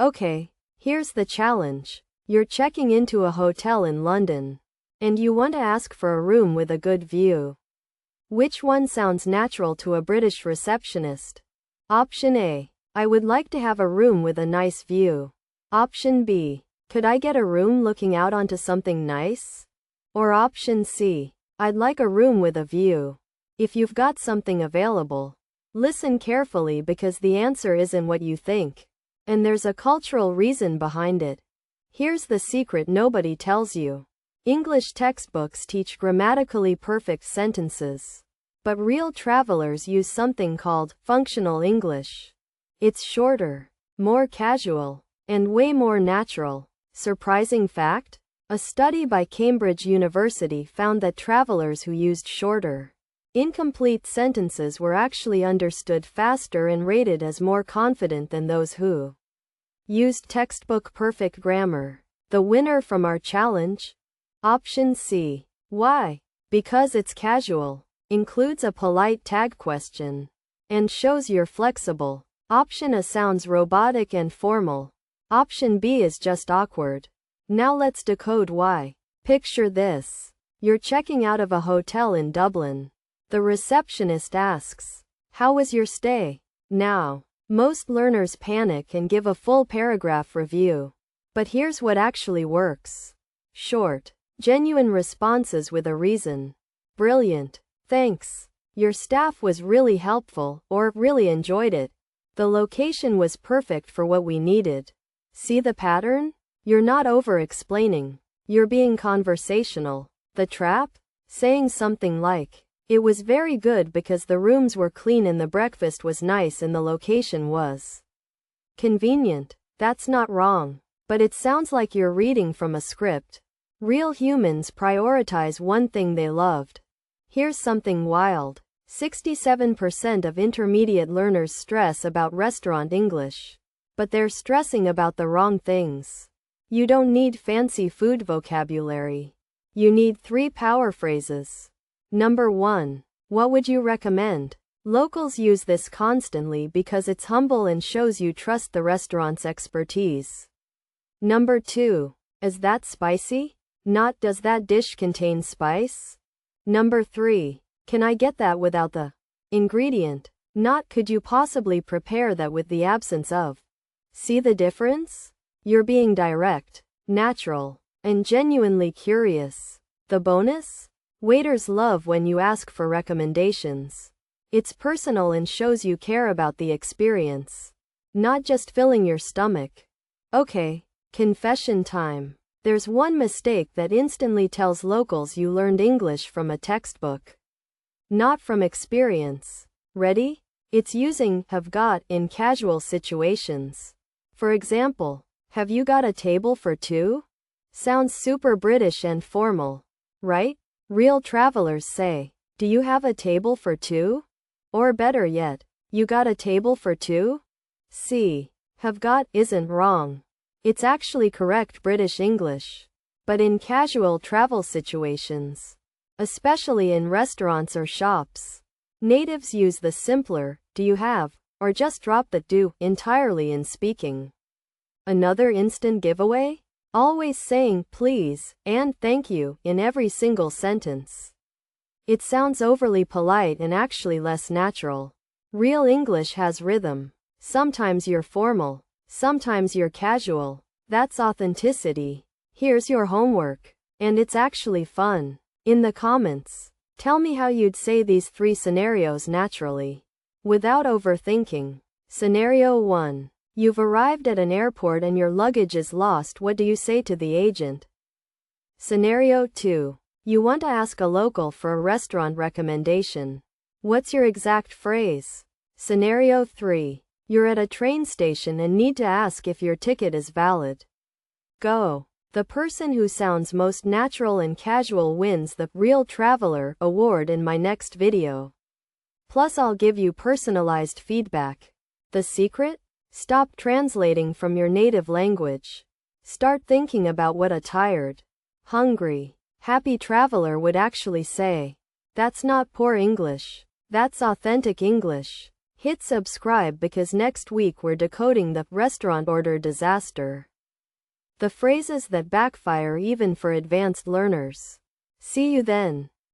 Okay, here's the challenge. You're checking into a hotel in London, and you want to ask for a room with a good view. Which one sounds natural to a British receptionist? Option A. I would like to have a room with a nice view. Option B. Could I get a room looking out onto something nice? Or option C. I'd like a room with a view. If you've got something available, listen carefully because the answer isn't what you think. And there's a cultural reason behind it. Here's the secret nobody tells you. English textbooks teach grammatically perfect sentences. But real travelers use something called functional English. It's shorter, more casual, and way more natural. Surprising fact? A study by Cambridge University found that travelers who used shorter, incomplete sentences were actually understood faster and rated as more confident than those who used textbook perfect grammar. The winner from our challenge? Option C. Why? Because it's casual, includes a polite tag question, and shows you're flexible. Option A sounds robotic and formal. Option B is just awkward. Now let's decode why. Picture this. You're checking out of a hotel in Dublin. The receptionist asks, "How was your stay?" Now, most learners panic and give a full paragraph review. But here's what actually works. Short, genuine responses with a reason. Brilliant. Thanks. Your staff was really helpful, or really enjoyed it. The location was perfect for what we needed. See the pattern? You're not over-explaining. You're being conversational. The trap? Saying something like, "It was very good because the rooms were clean and the breakfast was nice and the location was convenient." That's not wrong. But it sounds like you're reading from a script. Real humans prioritize one thing they loved. Here's something wild. 67% of intermediate learners stress about restaurant English. But they're stressing about the wrong things. You don't need fancy food vocabulary. You need 3 power phrases. Number 1. What would you recommend? Locals use this constantly because it's humble and shows you trust the restaurant's expertise. Number 2. Is that spicy? Not does that dish contain spice? Number 3. Can I get that without the ingredient? Not could you possibly prepare that with the absence of? See the difference? You're being direct, natural, and genuinely curious. The bonus? Waiters love when you ask for recommendations. It's personal and shows you care about the experience, not just filling your stomach. Okay, confession time. There's one mistake that instantly tells locals you learned English from a textbook, not from experience. Ready? It's using have got in casual situations. For example, have you got a table for 2? Sounds super British and formal, right? Real travelers say, "Do you have a table for 2? Or better yet, you got a table for 2? See, have got isn't wrong. It's actually correct British English. But in casual travel situations, especially in restaurants or shops, natives use the simpler, "do you have," or just drop the "do" entirely in speaking. Another instant giveaway? Always saying "please" and "thank you" in every single sentence. It sounds overly polite and actually less natural. Real English has rhythm. Sometimes you're formal, sometimes you're casual. That's authenticity. Here's your homework. And it's actually fun. In the comments, tell me how you'd say these 3 scenarios naturally, without overthinking. Scenario 1. You've arrived at an airport and your luggage is lost. What do you say to the agent? Scenario 2. You want to ask a local for a restaurant recommendation. What's your exact phrase? Scenario 3. You're at a train station and need to ask if your ticket is valid. Go. The person who sounds most natural and casual wins the Real Traveler award in my next video. Plus I'll give you personalized feedback. The secret? Stop translating from your native language. Start thinking about what a tired, hungry, happy traveler would actually say. That's not poor English. That's authentic English. Hit subscribe because next week we're decoding the restaurant order disaster. The phrases that backfire even for advanced learners. See you then.